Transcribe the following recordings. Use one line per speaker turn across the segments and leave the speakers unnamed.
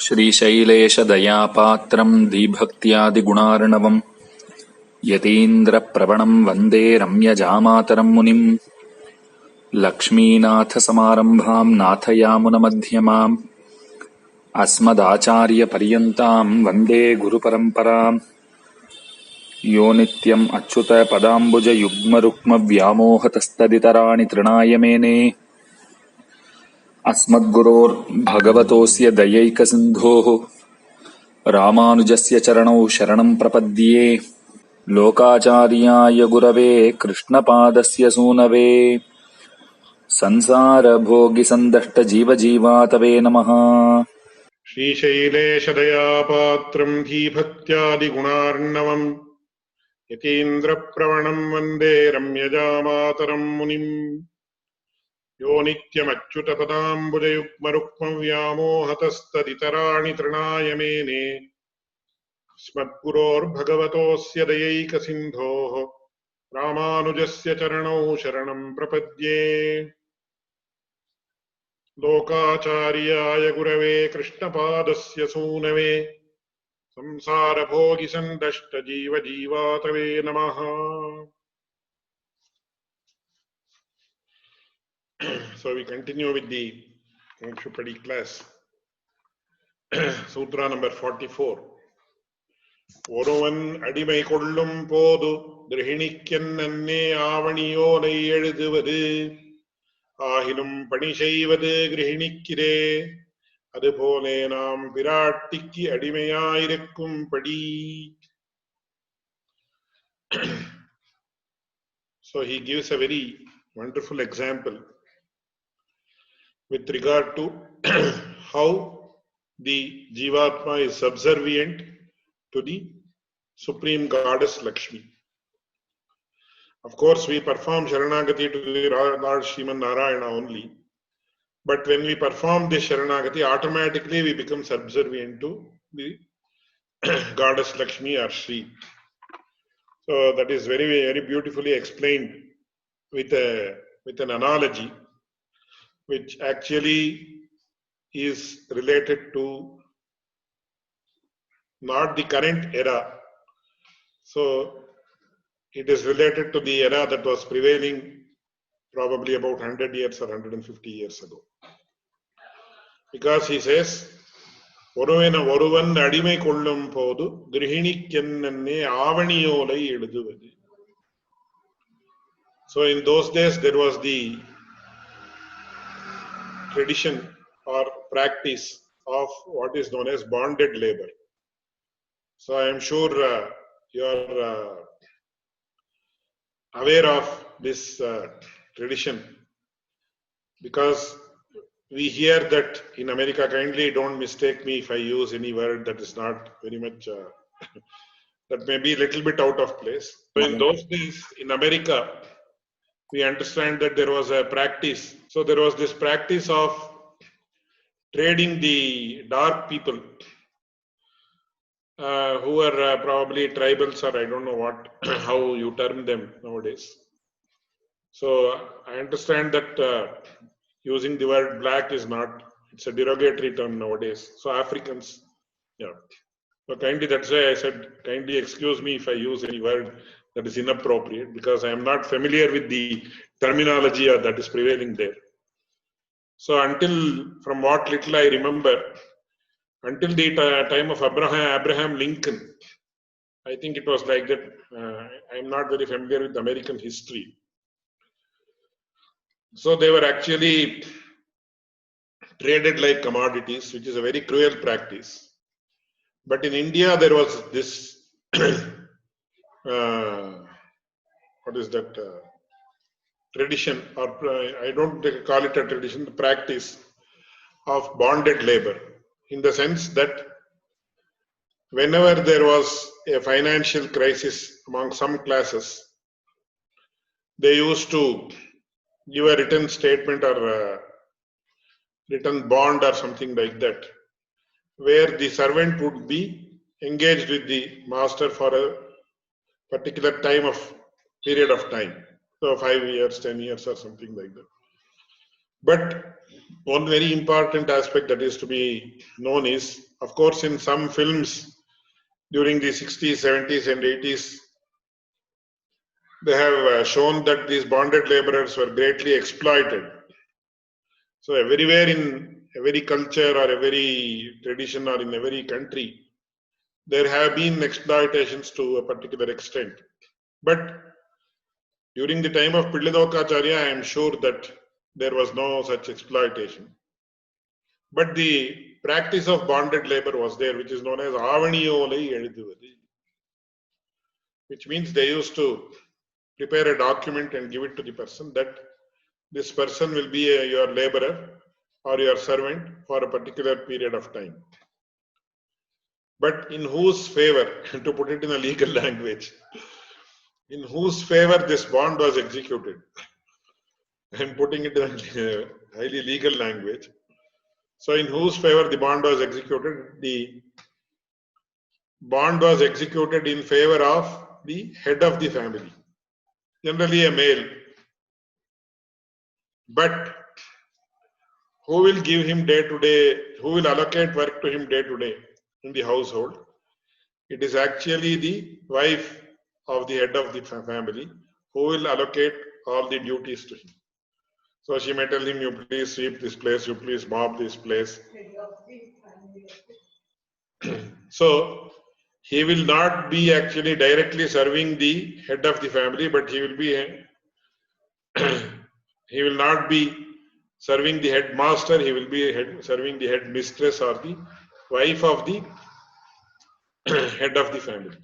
श्रीशैलेशदयापात्रम् धीभक्त्यादिगुणार्णवम् यतीन्द्रप्रवणम् वन्दे रम्यजामातरम् मुनिम् लक्ष्मीनाथसमारम्भाम् नाथयामुनमध्यमाम् अस्मदाचार्यपर्यन्ताम् वन्दे गुरुपरम्पराम् यो नित्यम् अच्युतपदाम्बुजयुग्मरुक्मव्यामोहतस्तदितराणि तृणाय मेने अस्मद्गुरोर्भगवतोऽस्य दयैकसिन्धोः रामानुजस्य चरणौ शरणम् प्रपद्ये लोकाचार्याय गुरवे कृष्णपादस्य सूनवे संसारभोगिसन्दष्टजीवजीवातवे नमः।
श्रीशैलेशदयापात्रम् धीभक्त्यादिगुणार्णवम् यतीन्द्रप्रवणम् वन्दे रम्यजामातरम् मुनिम् यो नित्यमच्युतपदाम्बुजयुग्मरुक्मव्यामोहतस्तदितराणि तृणाय मेने अस्मद्गुरोर्भगवतोऽस्य दयैकसिन्धोः रामानुजस्य चरणौ शरणम् प्रपद्ये लोकाचार्याय गुरवे कृष्णपादस्य सूनवे संसारभोगिसन्दष्टजीवजीवातवे नमः। So we continue with the Mumuksupadi class. Sutra number 44. ஒருவன் அடிமை கொள்ளும் போது கிரகிணிக்கென்னே ஆவணியோனை எழுதுவது ஆகிலும் பணி செய்வது கிரகிணிக்கிறே அதுபோலே நாம் பிராட்டிக்கு அடிமையாயிருக்கும்படி. So he gives a very wonderful example with regard to how the Jivatma is subservient to the Supreme Goddess Lakshmi. Of course, we perform Sharanagati to the Lord Sriman Narayana only. But when we perform this Sharanagati, automatically we become subservient to the Goddess Lakshmi or Shri. So that is very, very beautifully explained with an analogy, which actually is related to not the current era. So it is related to the era that was prevailing probably about 100 years or 150 years ago. Because he says, ஒருவன் அடிமை கொள்ளும் போது கிரகிணிக்கென்னே ஆவணியோலை எழுதுவது. So in those days there was the tradition or practice of what is known as bonded labor. So I am sure you are aware of this tradition, because we hear that in America. Kindly don't mistake me if I use any word that is not very much that may be a little bit out of place. So in those days in America, we understand that there was a practice. So there was this practice of trading the dark people who are probably tribals, or I don't know what how you term them nowadays. So I understand that using the word black is not, it's a derogatory term nowadays. So Africans, yeah. So kindly, that's why I said, kindly excuse me if I use any word that is inappropriate, because I am not familiar with the terminology that is prevailing there. So until, from what little I remember, until the time of Abraham Lincoln, I think it was like that. I am not very familiar with American history. So they were actually traded like commodities, which is a very cruel practice. But in India, there was this, what is that, tradition, or I don't call it a tradition, the practice of bonded labor, in the sense that whenever there was a financial crisis among some classes, they used to give a written statement or written bond or something like that, where the servant would be engaged with the master for a particular period of time. So 5 years, 10 years or something like that. But one very important aspect that is to be known is, of course, in some films during the 60s, 70s, and 80s, they have shown that these bonded laborers were greatly exploited. So, everywhere in every culture or every tradition or in every country, there have been exploitations to a particular extent. But during the time of Pillidokacharya, I am sure that there was no such exploitation. But the practice of bonded labor was there, which is known as Avaniyolai Eluduvadu, which means they used to prepare a document and give it to the person that this person will be your laborer or your servant for a particular period of time. But in whose favor, to put it in a legal language, in whose favor this bond was executed? I'm putting it in a highly legal language. So, in whose favor the bond was executed? The bond was executed in favor of the head of the family, generally a male. But who will give him day to day, who will allocate work to him day to day in the household? It is actually the wife of the head of the family who will allocate all the duties to him. So she may tell him, you please sweep this place, you please mop this place. So he will not be actually directly serving the head of the family, but he will be he will not be serving the headmaster, he will be serving the head mistress or the wife of the head of the family.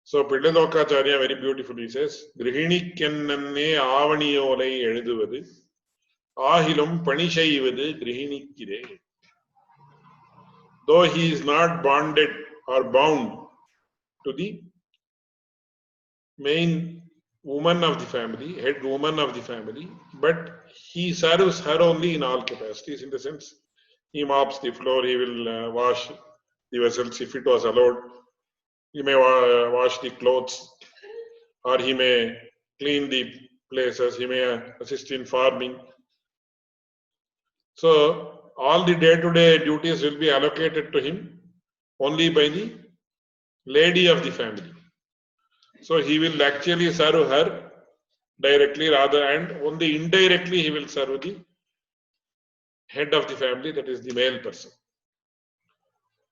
So Pillidokacharya very beautifully says, Grihinikennanne Avaniyolai Eluduvadu, Ahilum Panishayivadu Grihinikire. Though he is not bonded or bound to the main woman of the family, head woman of the family, but he serves her only in all capacities, in the sense he mops the floor, he will wash the vessels if it was allowed, he may wash the clothes, or he may clean the places, he may assist in farming. So all the day-to-day duties will be allocated to him only by the lady of the family. So he will actually serve her directly rather, and only indirectly he will serve the head of the family, that is the male person.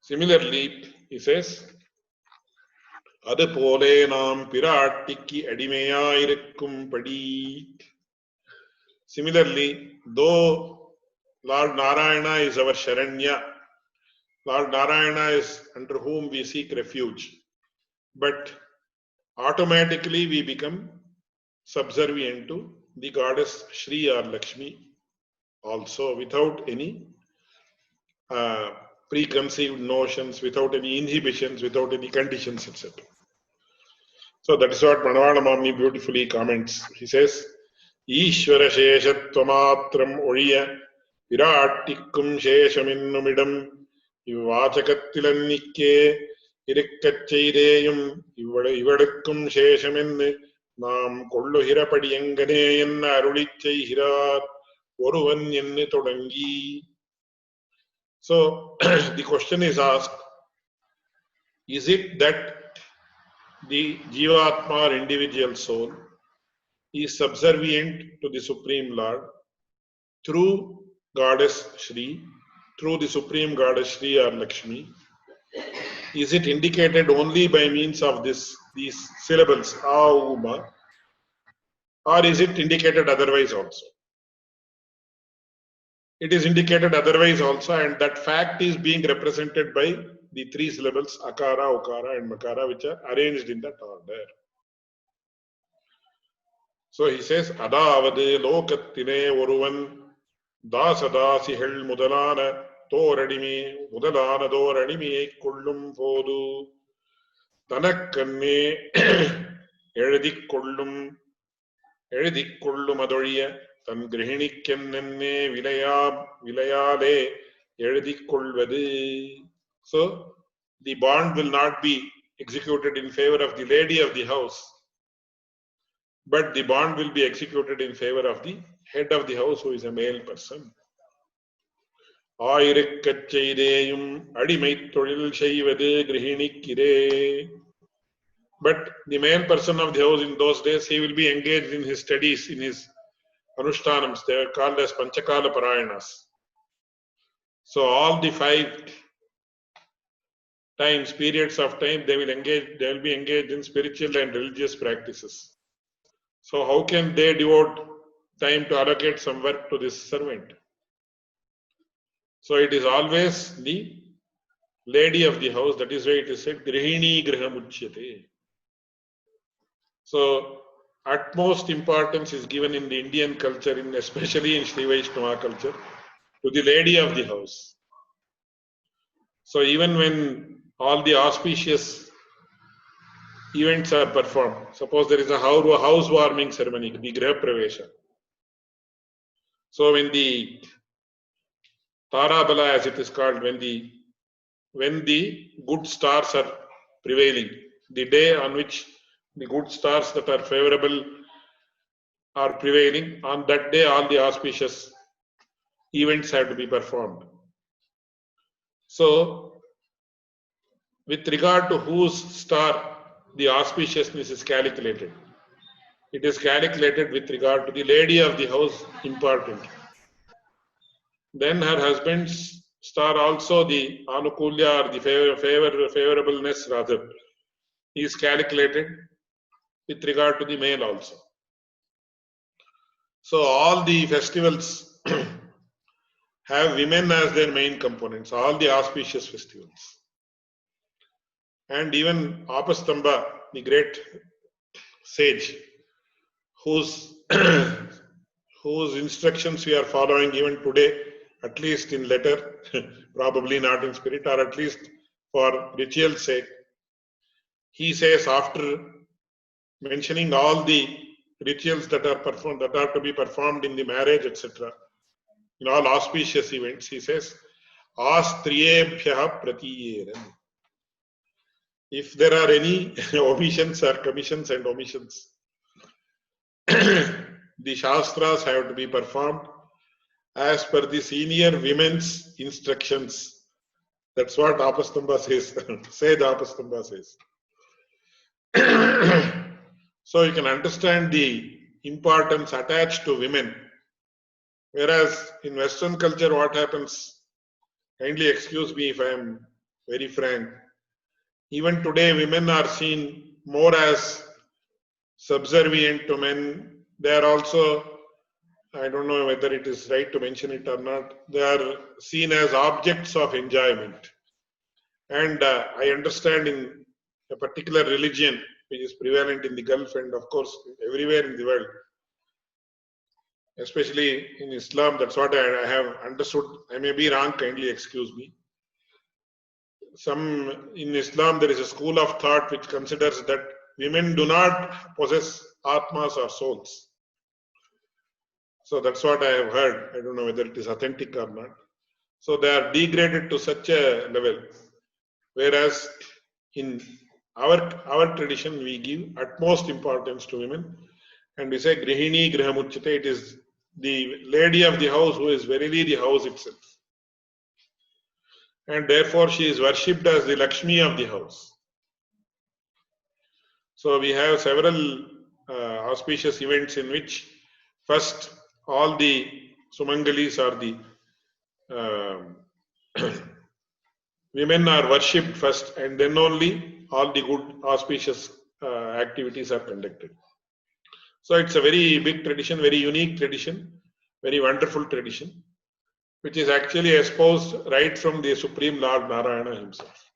Similarly, he says, அதுபோலே நாம் பிராட்டிக்கு அடிமையாயிருக்கும் படி. Similarly, though Lord Narayana is our Sharanya, Lord Narayana is under whom we seek refuge, but automatically we become subservient to the goddess Shri or Lakshmi also, without any preconceived notions, without any inhibitions, without any conditions, etc. So that is what Manavala Mami beautifully comments. He says, Ishvara Sheshatvamatram Oriya Virattikkum Sheshamennumidam Ivvachakattilannikke Irikkacheideyum Ivadukkum Sheshamennu நாம் கொள்ளுகிறபடி எங்கனே என்ன அருளிச் செய்கிறார் ஒருவன் என்று தொடங்கி. So the question is asked, is it that the Jivatma or individual soul is subservient to the Supreme Lord through Goddess Shri, through the Supreme Goddess Shri or Lakshmi? Is it indicated only by means of these syllables, Auma, or is it indicated otherwise also? It is indicated otherwise also, and that fact is being represented by the three syllables Akara, Ukara and Makara, which are arranged in that order. So he says, Adavadu Lokattile Oruvan Dasadasihel Mudalana Doranimiye Kullum Podu Tanakkanne Eridikullum Adoriya Tan Grihinikennanne Vilayale Eridikkulvadu. So the bond will not be executed in favor of the lady of the house, but the bond will be executed in favor of the head of the house who is a male person. ஆயிருக்கச் செய்தேயும் அடிமைத் தொழில் செய்வது கிரகிணிக்கிறே. But the male person of the house in those days, he will be engaged in his studies, in his anushtanams. They are called as Panchakala Parayanas. So all the 5 times, periods of time, they will be engaged in spiritual and religious practices. So how can they devote time to allocate some work to this servant? So it is always the lady of the house. That is why it is said grihini grihamuchyate. So utmost importance is given in the Indian culture, especially in Sri Vaishnava culture, to the lady of the house. So even when all the auspicious events are performed, suppose there is a housewarming ceremony, the Griha Pravesha. So when the Tarabala, as it is called, when the good stars are prevailing, the day on which the good stars that are favorable are prevailing, on that day all the auspicious events have to be performed. So with regard to whose star the auspiciousness is calculated, it is calculated with regard to the lady of the house important. Then her husband's star also, the anukulya or the favorableness rather, is calculated with regard to the male also. So all the festivals have women as their main components, all the auspicious festivals. And even Apastamba, the great sage, whose instructions we are following even today, at least in letter, probably not in spirit, or at least for ritual's sake. He says, after mentioning all the rituals that are to be performed in the marriage, etc., in all auspicious events, he says, Astriyebhyaha pratiyeran. If there are any omissions or commissions and omissions, the Shastras have to be performed as per the senior women's instructions. That's what Apastamba says. Sage Apastamba says. So you can understand the importance attached to women. Whereas in Western culture, what happens, kindly excuse me if I am very frank, even today women are seen more as subservient to men. They are also, I don't know whether it is right to mention it or not, they are seen as objects of enjoyment. And I understand in a particular religion which is prevalent in the Gulf and of course everywhere in the world, especially in Islam, that's what I have understood. I may be wrong, kindly excuse me. In Islam there is a school of thought which considers that women do not possess atmas or souls. So that's what I have heard. I don't know whether it is authentic or not. So they are degraded to such a level. Whereas in our tradition, we give utmost importance to women. And we say, Grihini Grihamuchyate, it is the lady of the house who is verily the house itself. And therefore, she is worshipped as the Lakshmi of the house. So we have several auspicious events in which first all the Sumangalis or the women are worshipped first, and then only all the good auspicious activities are conducted. So it's a very big tradition, very unique tradition, very wonderful tradition, which is actually espoused right from the Supreme Lord Narayana himself.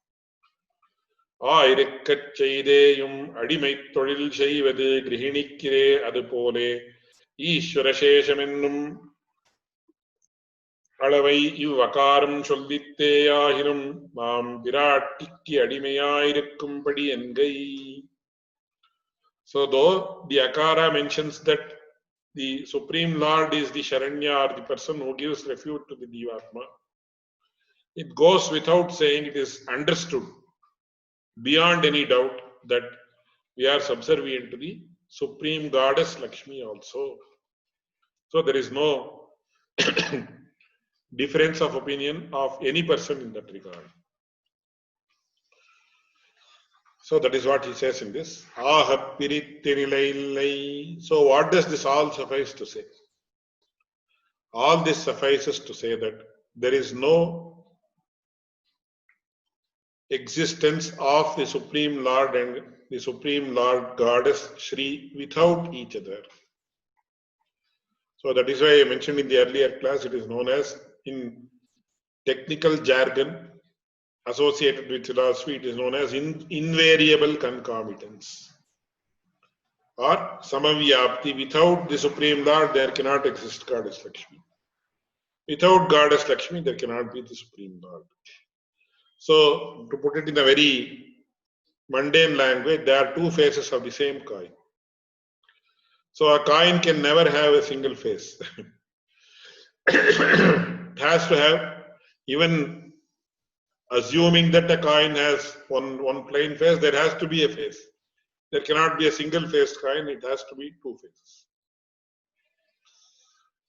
ஆயிரக்கச் செய்தேயும் அடிமைத் தொழில் செய்வது கிரகிணிக்கிறே அதுபோலே ஈஸ்வரசேஷமென்னும் அளவை இவ்வகாரம் சொல்லித்தேயாகிலும் மாம் விராட்டிக்கு அடிமையாயிருக்கும்படி என்கை. So though the Akara mentions that the Supreme Lord is the Sharanya or the person who gives refuge to the Jivatma, it goes without saying, it is understood beyond any doubt that we are subservient to the Supreme Goddess Lakshmi also. So there is no difference of opinion of any person in that regard. So that is what he says in this. So what does this all suffice to say? All this suffices to say that there is no existence of the Supreme Lord and the Supreme Lord Goddess Shri without each other. So that is why I mentioned in the earlier class, it is known as, in technical jargon associated with philosophy, it is known as invariable concomitance or samavyapti. Without the Supreme Lord, there cannot exist Goddess Lakshmi. Without Goddess Lakshmi, there cannot be the Supreme Lord. So, to put it in a very mundane language, there are two faces of the same coin. So, a coin can never have a single face. It has to have, even assuming that a coin has one plain face, there has to be a face. There cannot be a single faced coin, it has to be two faces.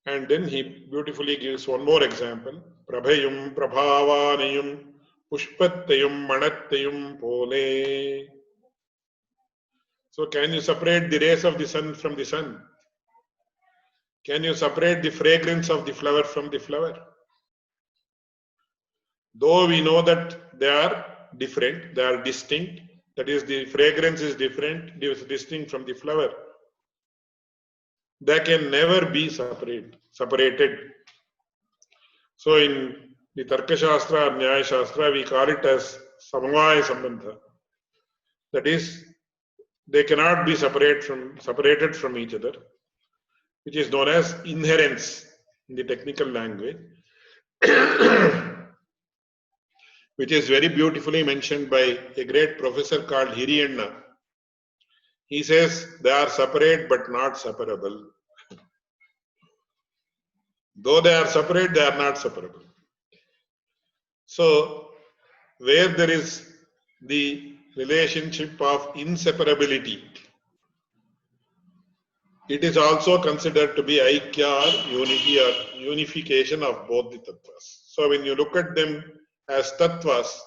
And then he beautifully gives one more example. Prabhayum prabhavanayum pushpattayum manattayum pole. So can you separate the rays of the sun from the sun? Can you separate the fragrance of the flower from the flower? Though we know that they are different, they are distinct, that is, the fragrance is different, it is distinct from the flower, they can never be separated. So in the Tarka Shastra or Nyaya Shastra, we call it as Samavaya Sambandha. That is, they cannot be separated from each other, which is known as inherence in the technical language, which is very beautifully mentioned by a great professor called Hiriyanna. He says they are separate but not separable. Though they are separate, they are not separable. So, where there is the relationship of inseparability, it is also considered to be aikya or unity or unification of both the tattvas. So, when you look at them as tattvas,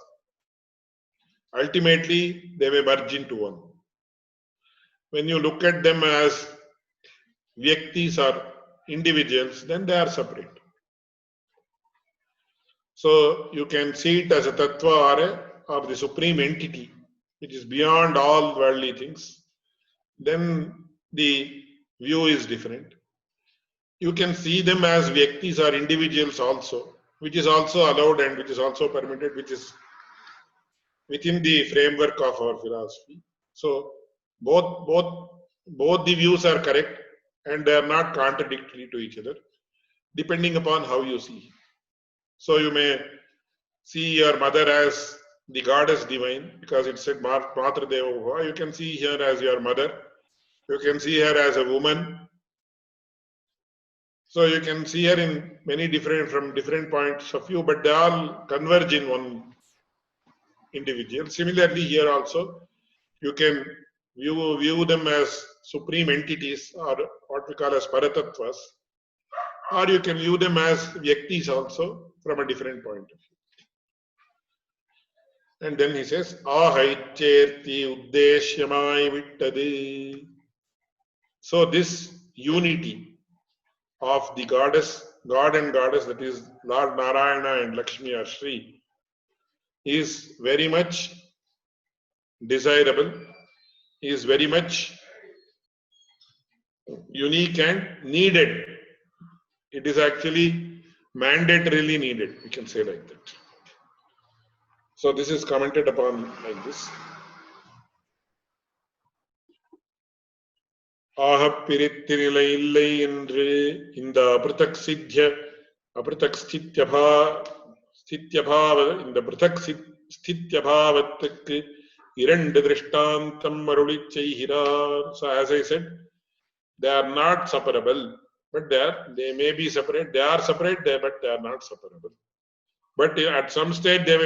ultimately they may merge into one. When you look at them as vyaktis or individuals, then they are separate. So you can see it as a tattva or the supreme entity, which is beyond all worldly things. Then the view is different. You can see them as vyaktis or individuals also, which is also allowed and which is also permitted, which is within the framework of our philosophy. So both the views are correct and they are not contradictory to each other, depending upon how you see. So you may see your mother as the goddess divine, because it said Matra Deva Bhava. You can see her as your mother. You can see her as a woman. So you can see her in from different points of view, but they all converge in one individual. Similarly, here also, you can view them as supreme entities, or what we call as paratattvas, or you can view them as vyaktis also from a different point of view. And then he says, ahaicherti uddeshyamai vittade. So this unity of the God and goddess, that is Lord Narayana and Lakshmi or Shri, is very much desirable, is very much unique and needed. It is actually mandatorily needed, we can say like that. So this is commented upon like this. ஆகப்பிரித்தினிலை இல்லை என்று இந்த அபிருதக் ஸ்தித்யபாவத்துக்கு இரண்டு திருஷ்டாந்தம் அருளிச் செய்கிறார். So as I said, they are not separable, but they may be separate. They are separate, but they are not separable. But at some stage they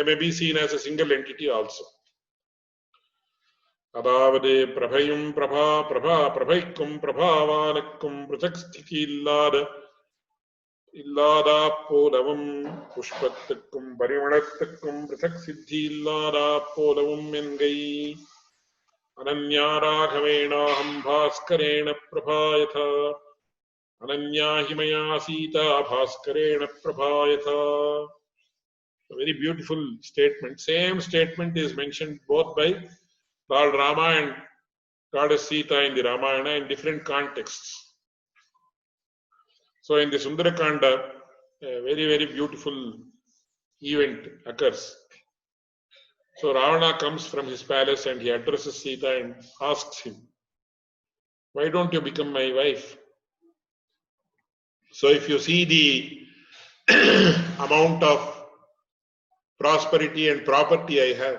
may be seen as a single entity also. அதாவது பிரபையும் பிரபைக்கும் பிரபாவானுக்கும் பிரசக் ஸ்திதி இல்லாதா போலவும் புஷ்பத்துக்கும் பரிமளத்துக்கும் பிரசக் சித்தி இல்லாதா போலவும் என்கை Ananya ராகவேணாஹம் பாஸ்கரேண பிரபாயதா Ananya ஹிமயா Sita பாஸ்கரேண பிரபாயதா. A very beautiful statement. Same statement is mentioned both by Lord Rama and Goddess Sita in the Ramayana in different contexts. So in the Sundarakanda, a very, very beautiful event occurs. So Ravana comes from his palace and he addresses Sita and asks him, why don't you become my wife? So if you see the amount of prosperity and property I have,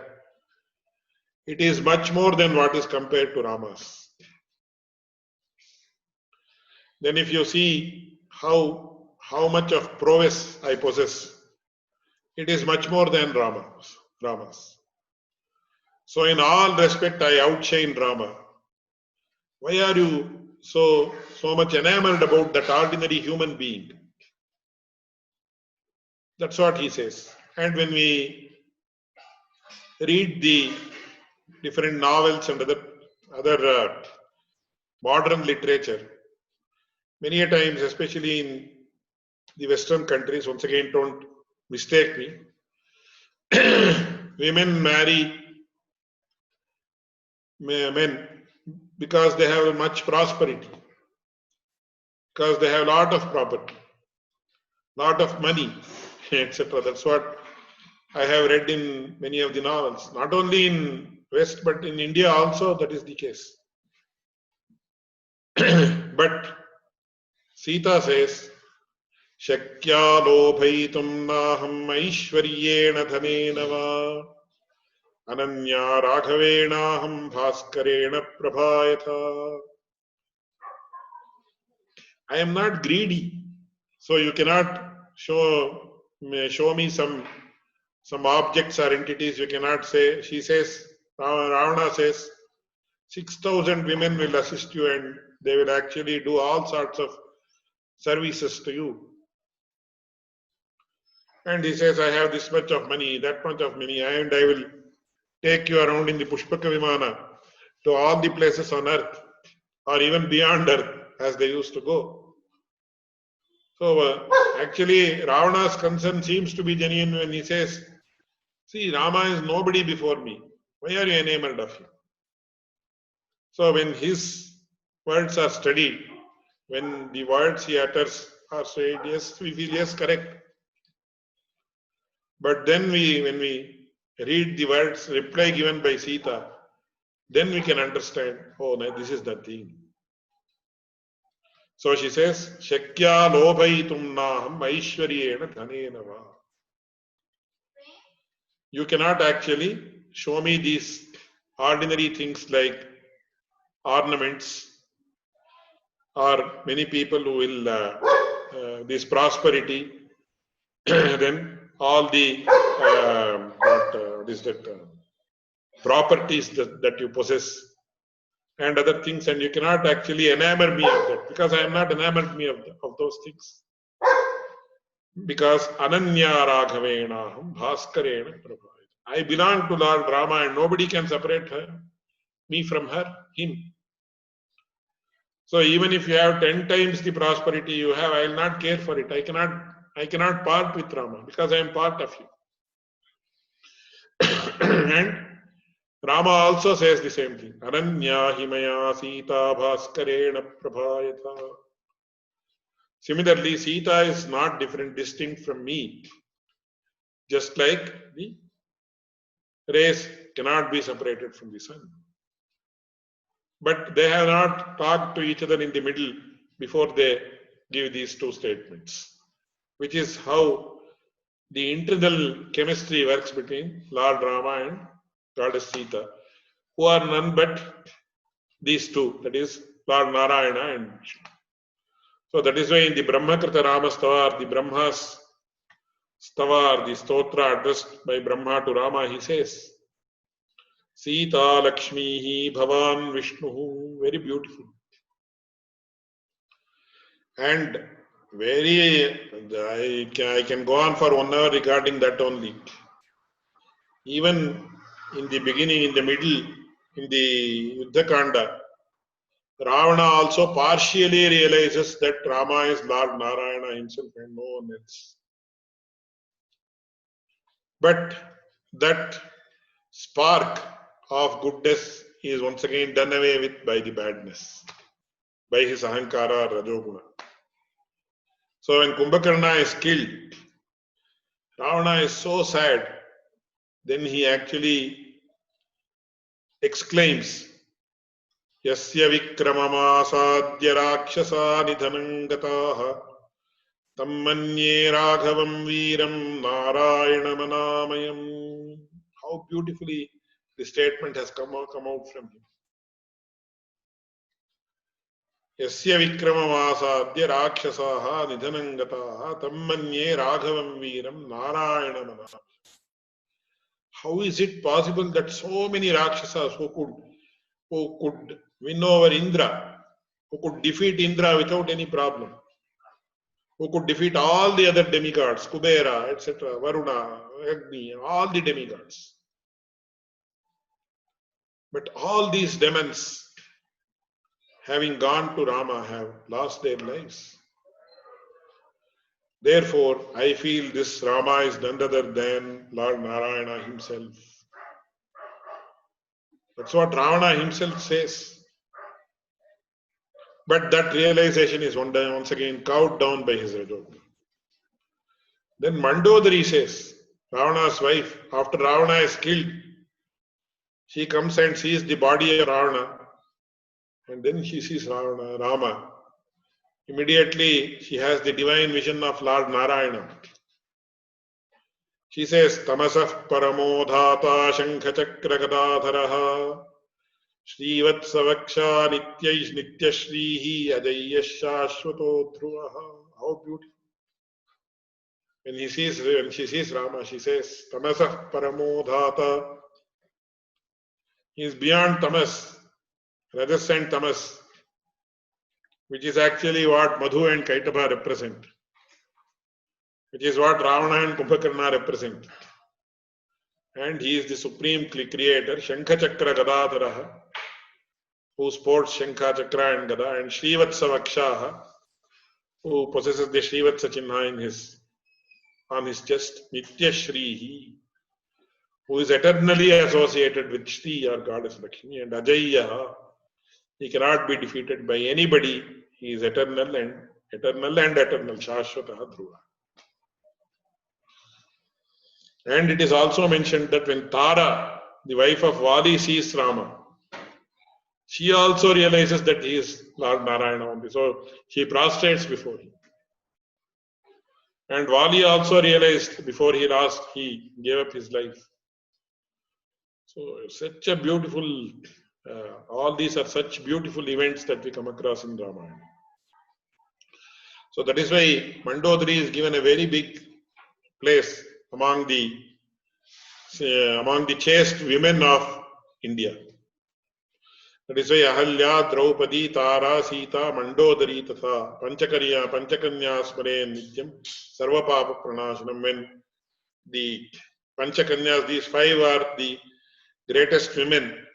it is much more than what is compared to Rama's. Then if you see how much of prowess I possess, it is much more than Rama's. So in all respect, I outshine Rama. Why are you so much enamored about that ordinary human being? That's what he says. And when we read the different novels and other modern literature, many a times, especially in the Western countries, once again, don't mistake me, women marry men because they have much prosperity, because they have a lot of property, lot of money, etc. That's what I have read in many of the novels. Not only in West, but in India also, that is the case. But Sita says, Shakya lobhaitum naham aishwaryena dhanena va ananya raghavenaham bhaskarena prabhayatha. I am not greedy, so you cannot show me some objects or entities. You cannot say. She says, Ravana says, 6,000 women will assist you and they will actually do all sorts of services to you. And he says, I have this much of money, that much of money, and I will take you around in the Pushpaka Vimana to all the places on earth or even beyond earth as they used to go. So actually Ravana's concern seems to be genuine when he says, see, Rama is nobody before me. Why are you enamored of him? So when his words are studied, when the words he utters are said, yes, we feel, yes, correct. But then when we read the words, reply given by Sita, then we can understand, oh, no, this is the thing. So she says, Shakya lobhaitum naham aishwaryena dhanena va. You cannot actually show me these ordinary things like ornaments, or many people who will this prosperity, then all the properties that you possess and other things, and you cannot actually enamor me of that, because I am not enamored me of those things. Because ananya raghavenaham bhaskarena prabhayatha. I belong to Lord Rama and nobody can separate me from him. So even if you have 10 times the prosperity you have, I will not care for it. I cannot part with Rama because I am part of you. And Rama also says the same thing. Ananya himaya Sita bhaskarena prabhayatha. Similarly, Sita is not distinct from me. Just like the rays cannot be separated from the sun. But they have not talked to each other in the middle before they give these two statements, which is how the internal chemistry works between Lord Rama and Goddess Sita, who are none but these two, that is Lord Narayana and Vishnu. So that is why in the Brahmakrita Rama Stavar, the Brahma's Stavar, the Stotra addressed by Brahma to Rama, he says, Sita Lakshmihi Bhavan Vishnuhu. Very beautiful. And I can go on for 1 hour regarding that only. Even in the beginning, in the middle, in the Yuddha Kanda, Ravana also partially realizes that Rama is Lord Narayana himself and no one else. But that spark of goodness is once again done away with by the badness, by his ahankara or rajoguna. So when Kumbhakarna is killed, Ravana is so sad. Then he actually exclaims, Yasya vikramamasadya rakshasa nidhanangataha tammanye raghavam veeram narayana manamayam. How beautifully the statement has come out from him. Yasya vikramamasadya rakshasaha nidhanangataha tammanye raghavam veeram narayana manamayam. How is it possible that so many Rakshasas who could win over Indra, who could defeat Indra without any problem, who could defeat all the other demigods, Kubera, etc., Varuna, Agni, all the demigods. But all these demons, having gone to Rama, have lost their lives. Therefore, I feel this Rama is none other than Lord Narayana himself. That's what Ravana himself says. But that realization is once again cowed down by his Rajoguna. Then Mandodari says, Ravana's wife, after Ravana is killed, she comes and sees the body of Ravana, and then she sees Rama. Immediately she has the divine vision of Lord Narayana. She says, Tamasah paramodhata shankhachakra gadadharaha Srivatsavaksha nityashrihi ajayya shashvato dhruvaha. How beautiful. When she sees Rama, she says, Tamasah paramodhata. He is beyond tamas, rajas and tamas, which is actually what Madhu and Kaitaba represent, which is what Ravana and Kumbhakarna represent. And he is the supreme creator, Shankha Chakra Gadadharaha, who sports Shankha Chakra and Gada, and Srivatsa Vakshaha, who possesses the Srivatsa Chinna on his chest, Nitya Shrihi, who is eternally associated with Shri or Goddess Lakshmi, and Ajayya, he cannot be defeated by anybody. He is eternal and eternal, Shashwata Dhruva. And it is also mentioned that when Tara, the wife of Vali, sees Rama, she also realizes that he is Lord Narayana only. So she prostrates before him. And Vali also realized before he gave up his life. So such a beautiful, all these are such beautiful events that we come across in Ramayana. So that is why Mandodari is given a very big place among the chaste women of India. That is why Ahalya, Draupadi, Tara, Sita, Mandodari, Tatha, Panchakanya Smare Nityam, Sarva Papa Pranashanam. When the Panchakanyas, these 5 are the greatest women,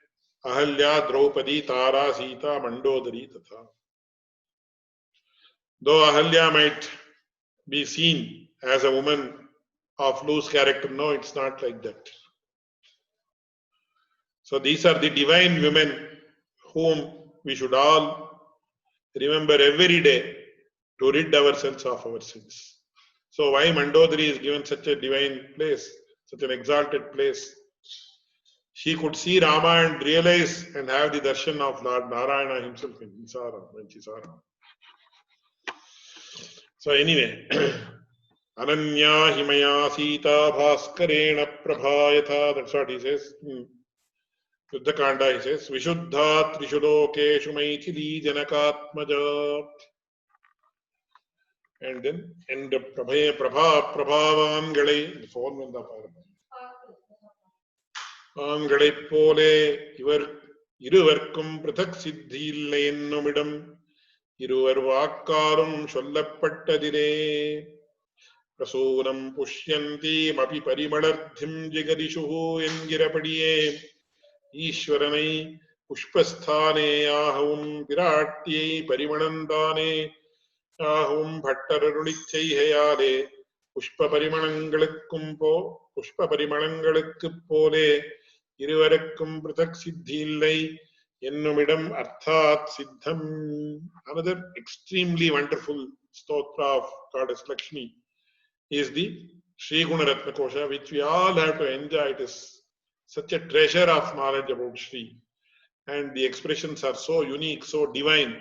Ahalya, Draupadi, Tara, Sita, Mandodari, Tatha. Though Ahalya might be seen as a woman of loose character, no, it's not like that. So these are the divine women whom we should all remember every day to rid ourselves of our sins. So why Mandodari is given such a divine place, such an exalted place? She could see Rama and realize and have the darshan of Lord Narayana himself when she saw Rama. So anyway, Ananya Himaya Sita Bhaskarena Prabhayatha, that's what he says. Yuddha Kanda, he says, Vishuddha Trishulokeshu Maithili Janakatmaja. And then, and Prabhavan Galai, the phone when the ஆண்களைப் போலே இவர் இருவர்க்கும் பிருதக் சித்தி இல்லை என்னுமிடம் இருவர் வாக்காரும் சொல்லப்பட்டதிலே பிரசூனம் புஷ்யந்தீம் அபி பரிமளர்த்திம் ஜிகதிஷு என்கிறபடியே ஈஸ்வரனை புஷ்பஸ்தானே ஆகவும் பிராட்டியை பரிமளந்தானே ஆகவும் பட்டரருளிச் செய்கையாலே புஷ்ப பரிமளங்களுக்குப் போலே இருவருக்கும் பிருதக் சித்தி இல்லை என்னுமிடம் அர்த்தாத் சித்தம். Another extremely wonderful stotra of Goddess Lakshmi is the Sri Gunaratna Kosha, which we all have to enjoy. It is such a treasure of knowledge about Sri, and the expressions are so unique, so divine.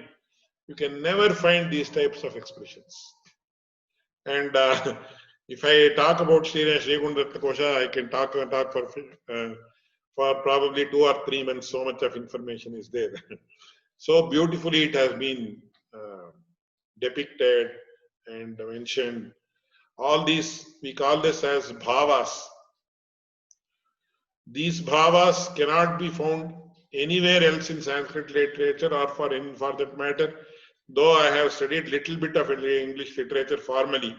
You can never find these types of expressions. And if I talk about Sri Gunaratna Kosha, I can talk for probably 2 or 3 months. So much of information is there. So beautifully it has been depicted and mentioned. All these, we call this as bhavas. These bhavas cannot be found anywhere else in Sanskrit literature, or for that matter, though I have studied little bit of English literature formally,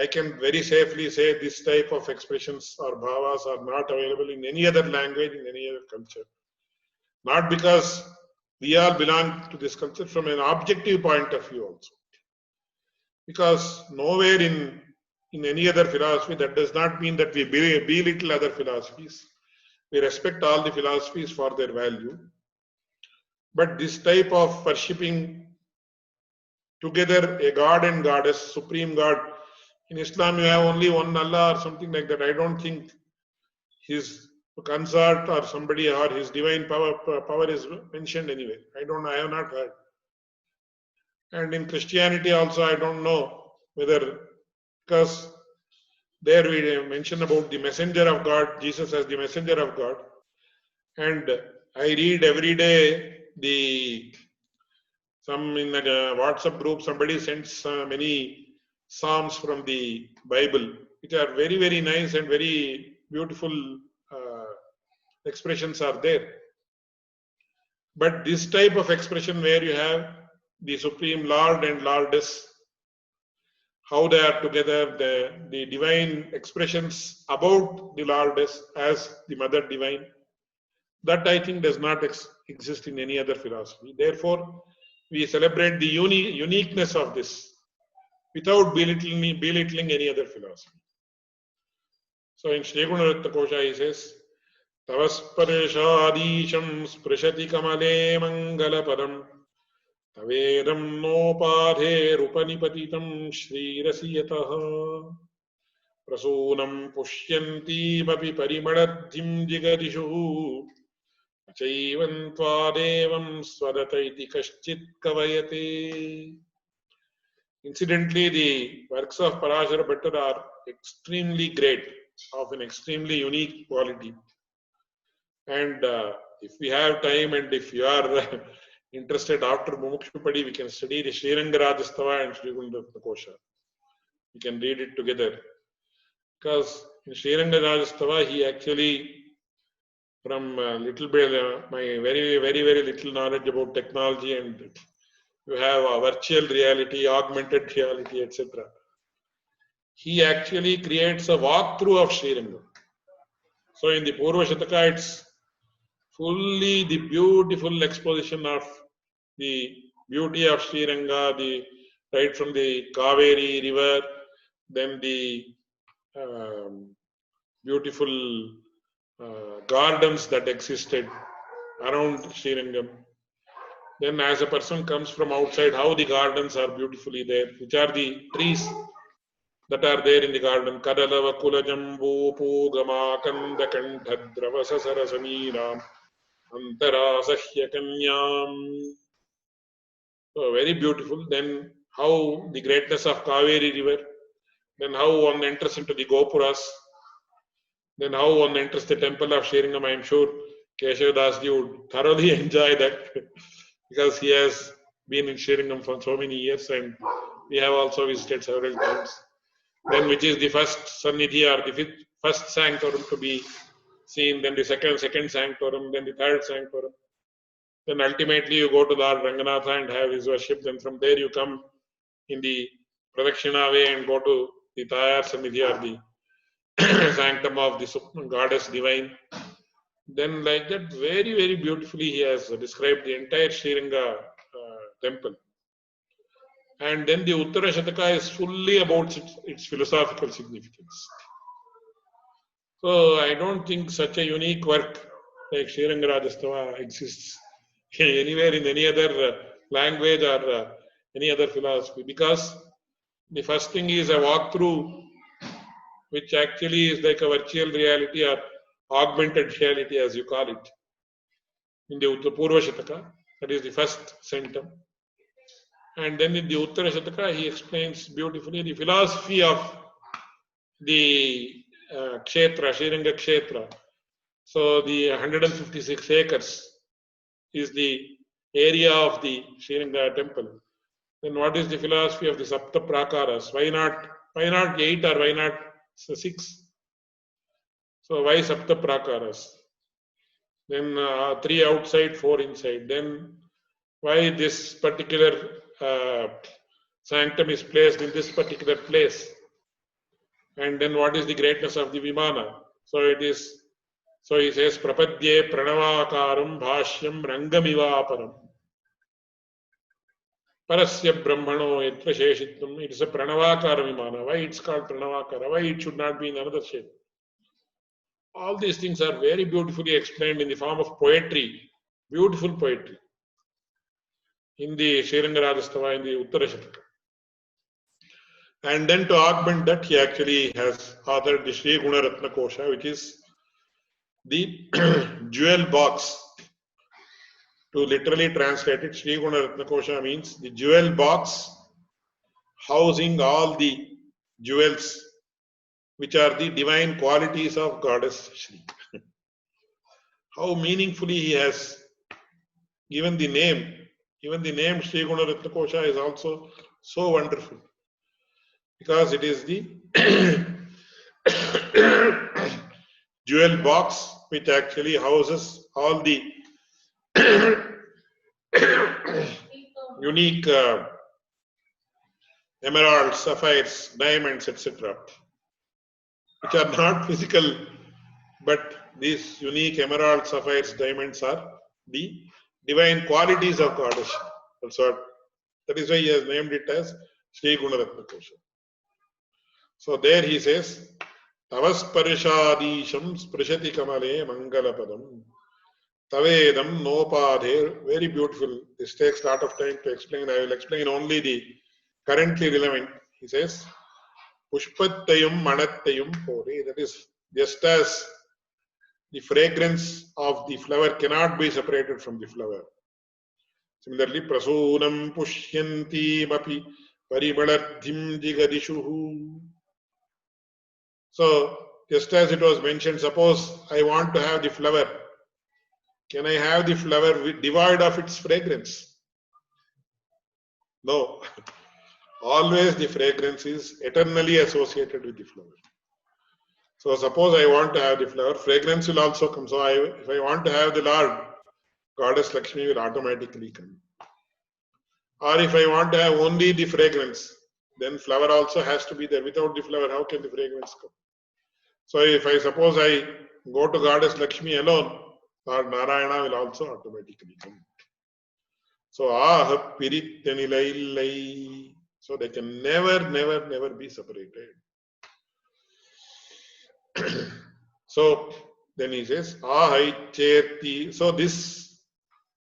I can very safely say this type of expressions or bhavas are not available in any other language, in any other culture. Not because we all belong to this culture, from an objective point of view also. Because nowhere in any other philosophy, that does not mean that we belittle other philosophies. We respect all the philosophies for their value. But this type of worshipping together a god and goddess, supreme god. In Islam, you have only one Allah or something like that. I don't think his consort or somebody or his divine power is mentioned anywhere. I have not heard. And in Christianity also, I don't know whether, because there we mention about the messenger of God, Jesus as the messenger of God. And I read every day some in the WhatsApp group, somebody sends many Psalms from the Bible, which are very, very nice and very beautiful expressions are there. But this type of expression where you have the Supreme Lord and Lordess, how they are together, the divine expressions about the Lordess as the Mother Divine, that I think does not exist in any other philosophy. Therefore, we celebrate the uniqueness of this without belittling any other philosophy. So in Sri Gunaratna Kosha he says, Tavaspareshadisham sprishati kamale mangalapadam tavedam nopadhe rupanipatitam shri rasiyataha prasunam pushyantim api parimaladhim jigadishu achaivantvādevam swadataiti kaścit kavayate. Incidentally, the works of Parashara Bhatta are extremely great, of an extremely unique quality. And if we have time and if you are interested, after Mumuksupadi, we can study the Sriranga Rajastava and Sri Gunaratna Kosha. We can read it together. Because in Sriranga Rajastava, he actually, from little bit, my very, very, very little knowledge about technology, and you have a virtual reality, augmented reality, etc. He actually creates a walkthrough of Sriranga. So in the Purva Shataka, it's fully the beautiful exposition of the beauty of Sriranga, right from the Kaveri river, then the beautiful gardens that existed around Srirangam. Then as a person comes from outside, how the gardens are beautifully there, which are the trees that are there in the garden. Kadalava kulajambu pugama kanda kandhadrava sarasaneeram antarasahya kanyam. So very beautiful. Then how the greatness of Kaveri river, then how one enters into the Gopuras, then how one enters the temple of Srirangam. I am sure Keshavdas would thoroughly enjoy that because he has been in Srirangam for so many years, and we have also visited several times. Then which is the first Sannidhi or the first sanctuary to be scene, then the second sanctorum, then the third sanctorum. Then ultimately you go to Lord Ranganatha and have his worship. Then from there you come in the Pradakshina way and go to the Tayar Samidhi or the sanctum of the goddess divine. Then like that, very, very beautifully he has described the entire Sriranga temple. And then the Uttara Shataka is fully about its philosophical significance. So I don't think such a unique work like Sriranga Rajastava exists anywhere in any other language or any other philosophy, because the first thing is a walkthrough, which actually is like a virtual reality or augmented reality, as you call it, in the Purva Shataka. That is the first centum. And then in the Uttara Shataka, he explains beautifully the philosophy of the Kshetra, Sriranga Kshetra. So the 156 acres is the area of the Sriranga temple. Then what is the philosophy of the Sapta Prakaras? Why not 8 or why not 6? So why Sapta Prakaras? Then 3 outside, 4 inside. Then why this particular sanctum is placed in this particular place? And then what is the greatness of the Vimana? So he says, Prapadye Pranavakaram Bhashyam Rangamivaparam. Parasya Brahmano Yatra Sheshitvam. It is a Pranavakara Vimana. Why it's called Pranavakara? Why it should not be in another shape? All these things are very beautifully explained in the form of poetry, beautiful poetry, in the Sriranga Rajastava, in the Uttara Shataka. And then to augment that, he actually has authored the Sri Guna Ratna Kosha, which is the jewel box. To literally translate it, Sri Guna Ratna Kosha means the jewel box housing all the jewels, which are the divine qualities of Goddess Shri. How meaningfully he has given the name. Even the name Sri Guna Ratna Kosha is also so wonderful, because it is the jewel box which actually houses all the unique emeralds, sapphires, diamonds, etc., which are not physical, but these unique emeralds, sapphires, diamonds are the divine qualities of Goddess. That is why he has named it as Sri Gunaratna Kosha. So there he says, Tavasparishadisham sprishati kamale mangalapadam tavedam nopadhe. Very beautiful. This takes a lot of time to explain. I will explain only the currently relevant. He says, Pushpattayum manattayum pore. That is, just as the fragrance of the flower cannot be separated from the flower. Similarly, prasunam pushyanti mapi parimalardhim jigadishuhu. So, just as it was mentioned, suppose I want to have the flower. Can I have the flower devoid of its fragrance? No. Always the fragrance is eternally associated with the flower. So suppose I want to have the flower, fragrance will also come. So if I want to have the Lord, Goddess Lakshmi will automatically come. Or if I want to have only the fragrance, then flower also has to be there. Without the flower, how can the fragrance come? So if I suppose I go to Goddess Lakshmi alone, Lord Narayana will also automatically come. So aha pirityanilai. So they can never be separated. So then he says, ahai cherti. So this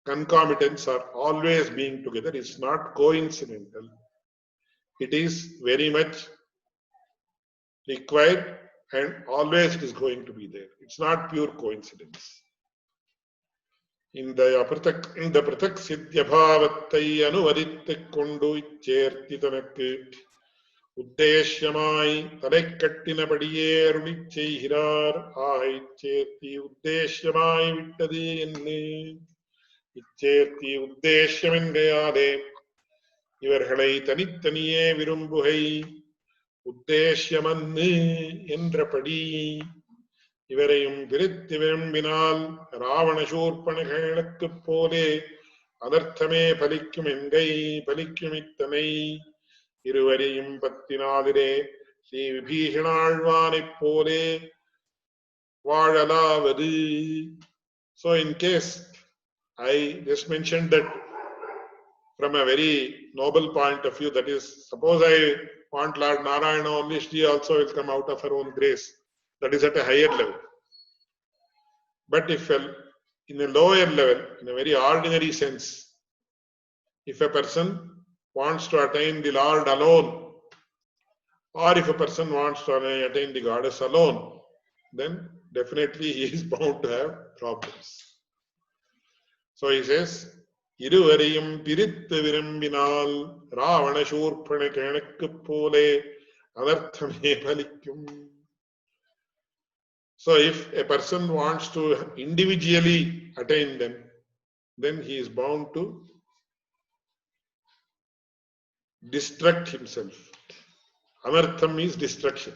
concomitants are always being together. It's not coincidental. It is very much required, and always it is going to be there. It's not pure coincidence. In the pratak siddhya bhavattai anuvadittai kondu cherti tanakku Uddeshyamai Tadekattinapadiye Runichhirar Aicherti Uddeshyamai Vittadi Enne Icherti Uddeshyamengayade Ivarhalai Tanitaniye Virumbuhai Uddeshyamanne Endrapadi. இவரையும் பிரித்து விரும்பினால் ராவண சூர்பனகளுக்கு போலே அதர்த்தமே பலிக்கும் என்கை பலிக்கும் இத்தனை இருவரையும் பத்தினாதிரே ஸ்ரீ விபீஷணாழ்வானைப் போலே வாழலாவது. So in case I just mentioned that from a very noble point of view, that is, suppose I want Lord Narayana only, she also will come out of her own grace. That is at a higher level. But if in a lower level, in a very ordinary sense, if a person wants to attain the Lord alone, or if a person wants to attain the goddess alone, then definitely he is bound to have problems. So he says, இருவரையும் பிரித்து விரும்பினால் ராவண சூர்பனகளுக்கு போலே அதர்த்தமே பலிக்கும். So if a person wants to individually attain them, then he is bound to destruct himself. Anartham means destruction.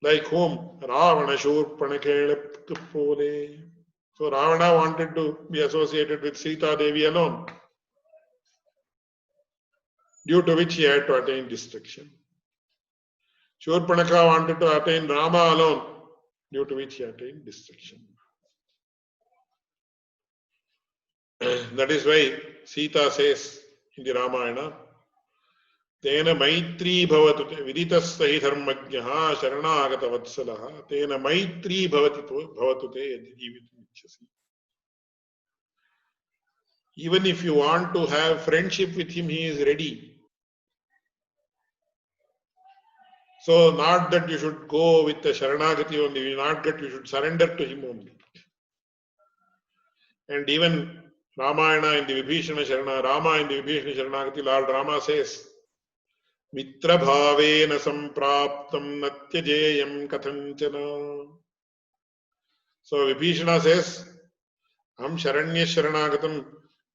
Like whom? Ravana Shurpanakhelakku pole. So Ravana wanted to be associated with Sita Devi alone, due to which he had to attain destruction. Shurpanakha wanted to attain Rama alone, due to which he attained destruction. That is why Sita says in the Ramayana, Tena maitri bhavatu viditassahi dharmajnaha sharanagata vatsalaha tena maitri bhavatu te jivitum ichchasi. Even if you want to have friendship with him, he is ready. So not that you should go with the sharanagati only, not that you should surrender to him only. And even Ramayana in the Vibhishana Sharana, Rama in the Vibhishana Sharanagati, Lord Rama says, Mitra bhavena sampraptam natyajeyam kathanchana. So Vibhishana says, Am Sharanya Sharanagatam,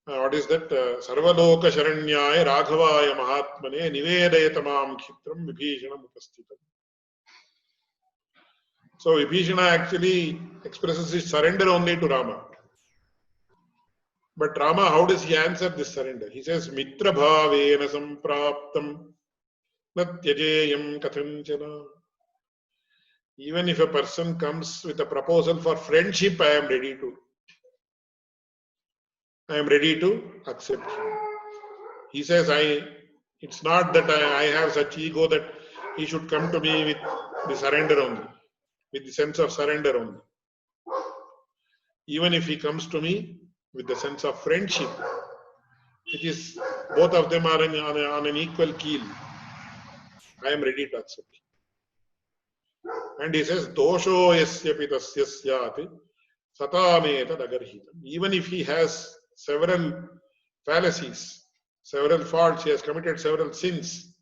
what is that? Sarvaloka Sharanyaya Raghavaya Mahatmane Nivedayatamam Khitram Vibhishanam Upastitam. So Vibhishana actually expresses his surrender only to Rama. But Rama, how does he answer this surrender? He says, Mitra bhavena sampraptam natyajeyam kathanchana. Even if a person comes with a proposal for friendship, I am ready to accept him. He says, it's not that I have such ego that he should come to me with the surrender only, with the sense of surrender only. Even if he comes to me with the sense of friendship, it is both of them are on an equal keel, I am ready to accept him. And he says, Dosho yasyapi tasya syati satameta dagarhitam. Even if he has several fallacies, several faults, he has committed several sins,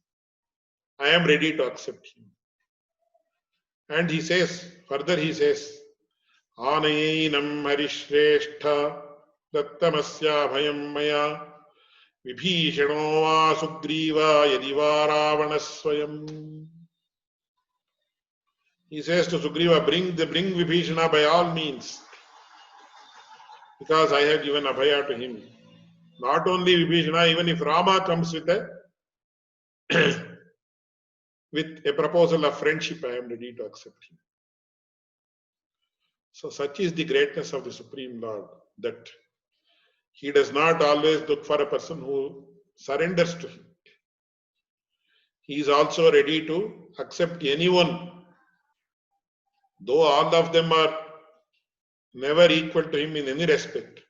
I am ready to accept him. And he says, further he says, Anayenam harishrestha dattamasya bhayam maya vibhishano va sugriva yadiva ravana swayam. He says to Sugriva, bring Vibhishana by all means, because I have given abhaya to him. Not only Vibhishana, even if Rama comes with a proposal of friendship, I am ready to accept him. So such is the greatness of the Supreme Lord, that he does not always look for a person who surrenders to him. He is also ready to accept anyone, though all of them are never equal to him in any respect.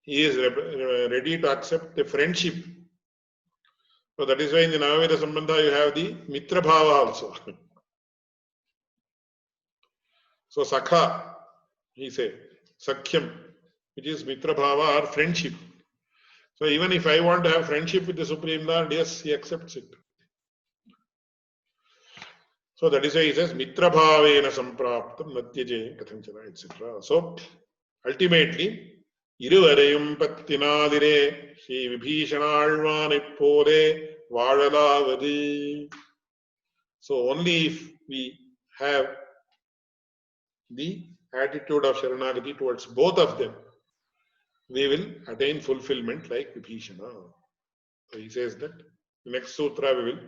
He is ready to accept the friendship. So that is why in the Navaveda Sambandha you have the Mitra Bhava also. So Sakha, he said, Sakhyam, which is Mitra Bhava or friendship. So even if I want to have friendship with the Supreme Lord, yes, he accepts it. So that is why he says, Mitra Bhavena Sampraptam Natyaje Kathanchana, etc. So ultimately, Iruvarayum Pattinadire Shri Vibhishanalvane Pore Vaadalavadi. So only if we have the attitude of Sharanagati towards both of them, we will attain fulfillment like Vibhishana. So he says that the next sutra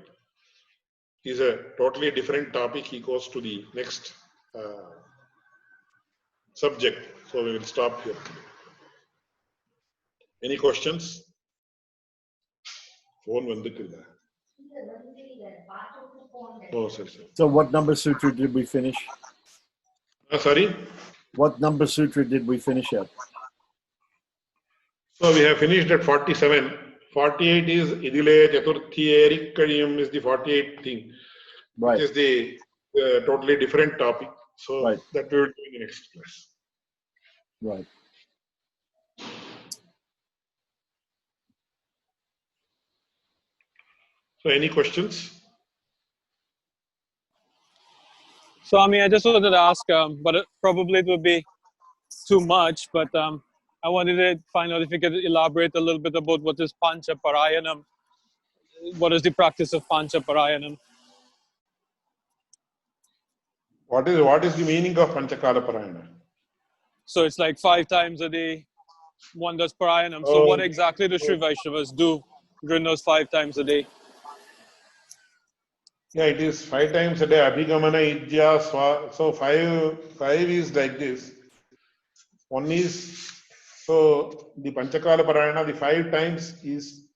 is a totally different topic. He goes to the next subject. So we will stop here. Any questions? Phone vandukilla. Oh, sir.
So what number sutra did we finish?
Sorry?
What number sutra did we finish at?
So we have finished at 47. 48 is Idile Chaturthi Erikkadiyam is the 48th thing.
Right.
Which is the totally different topic. So
Right.
that we will do in the next class.
Right.
So any questions?
Swami, I just wanted to ask, but probably it would be too much, but I wanted to find out if you could elaborate a little bit about what is Pancha Parayanam. What is the practice of Pancha Parayanam?
What is the meaning of Panchakala Parayana?
So it's like 5 times a day, one does Parayanam. So what exactly do Sri Vaishnavas do during those 5 times a day?
Yeah, it is 5 times a day. Abhigamana, Idya, Swa. So five is like this. One is, so the Panchakala Parayana, the 5 times is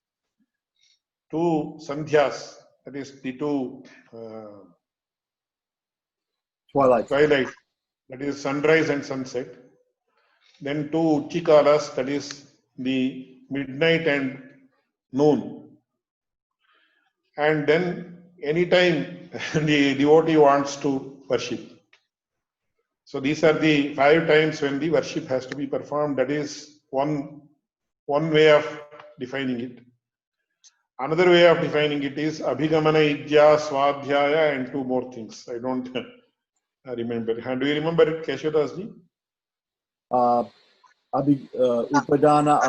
2 Sandhyas. That is the 2
Twilight.
That is sunrise and sunset. Then 2 Uchikalas, that is the midnight and noon. And then anytime the devotee wants to worship. So these are the 5 times when the worship has to be performed. That is one way of defining it. Another way of defining it is Abhigamana, Idya, Swadhyaya, and 2 more things. I don't remember. Do you remember it, Keshavdasji?
Upadana,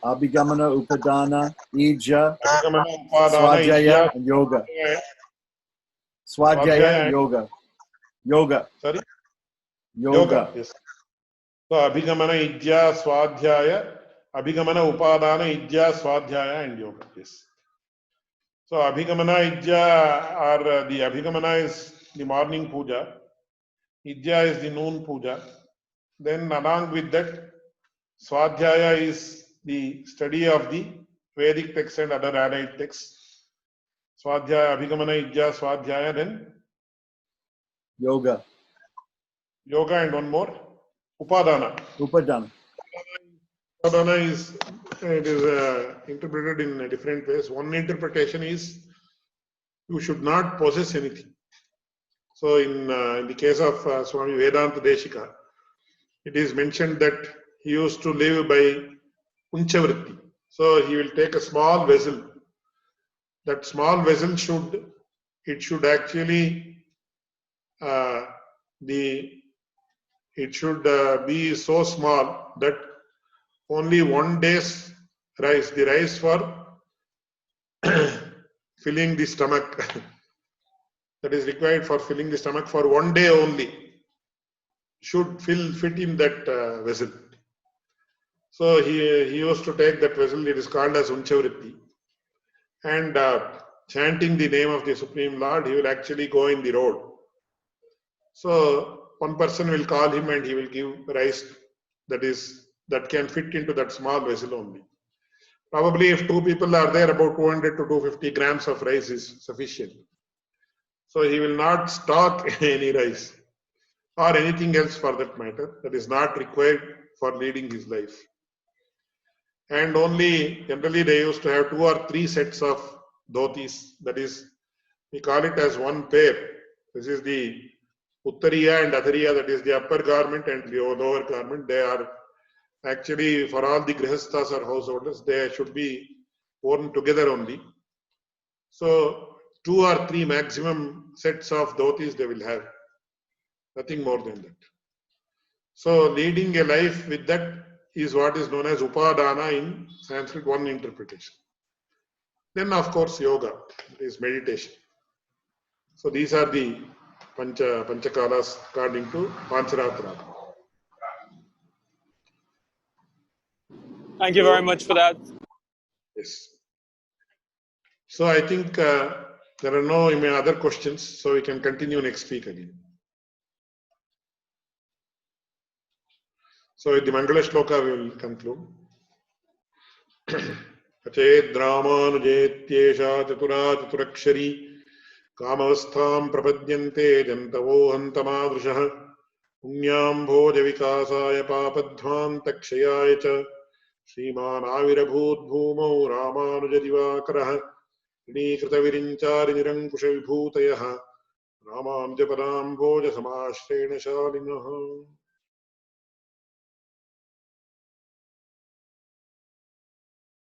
Abhigamana, Upadana, Ija,
Abhigamana, Upadana,
Swadhyaya,
Ija,
and Yoga. Swadhyaya and Yoga. Yoga.
Sorry?
Yoga.
Yes. So Abhigamana, Ijya, Swadhyaya, Abhigamana, Upadana, Ijya, Swadhyaya, and Yoga. Yes. So Abhigamana, Ijya, or the Abhigamana is the morning puja. Ijya is the noon puja. Then along with that, Swadhyaya is the study of the Vedic texts and other allied texts. Swadhyaya, Abhigamana, Ijya, Swadhyaya, then
Yoga.
Yoga, and one more, Upadana.
Upadana.
Upadana is interpreted in different ways. One interpretation is you should not possess anything. So in the case of Swami Vedanta Deshika, it is mentioned that he used to live by Unchavritti. So he will take a small vessel. That small vessel should actually be so small that only 1 day's rice, the rice for filling the stomach, that is required for filling the stomach for 1 day only, should fit in that vessel. So he used to take that vessel. It is called as Unchavritti, and chanting the name of the Supreme Lord, he will actually go in the road. So one person will call him and he will give rice that can fit into that small vessel only. Probably if 2 people are there, about 200 to 250 grams of rice is sufficient. So he will not stock any rice or anything else for that matter that is not required for leading his life. And only generally they used to have 2 or 3 sets of dhotis. That is, we call it as one pair. This is the Uttariya and Adhariya, that is the upper garment and the lower garment. They are actually, for all the grihasthas or householders, they should be worn together only. So 2 or 3 maximum sets of dhotis they will have. Nothing more than that. So leading a life with that is what is known as Upadana in Sanskrit, one interpretation. Then of course yoga, it is meditation. So these are the Panchakalas according to Pancharatra.
Thank you very much for that.
Yes. So I think there are no other questions, so we can continue next week again. So with the Mangala Shloka we will conclude. Achet Ramanujetyesha Chatura Chaturakshari Kamavastham Prapadyante Jantavo Hantamadrushah Punyam Bhoja Vikasaya Papadhvam Takshayaya Cha Sriman Avirabhut Bhumau Ramanujadivakarah Krita Virinchari Nirankusha Vibhutayah Ramam Japadam Bhoja Samashrena Shalinaha.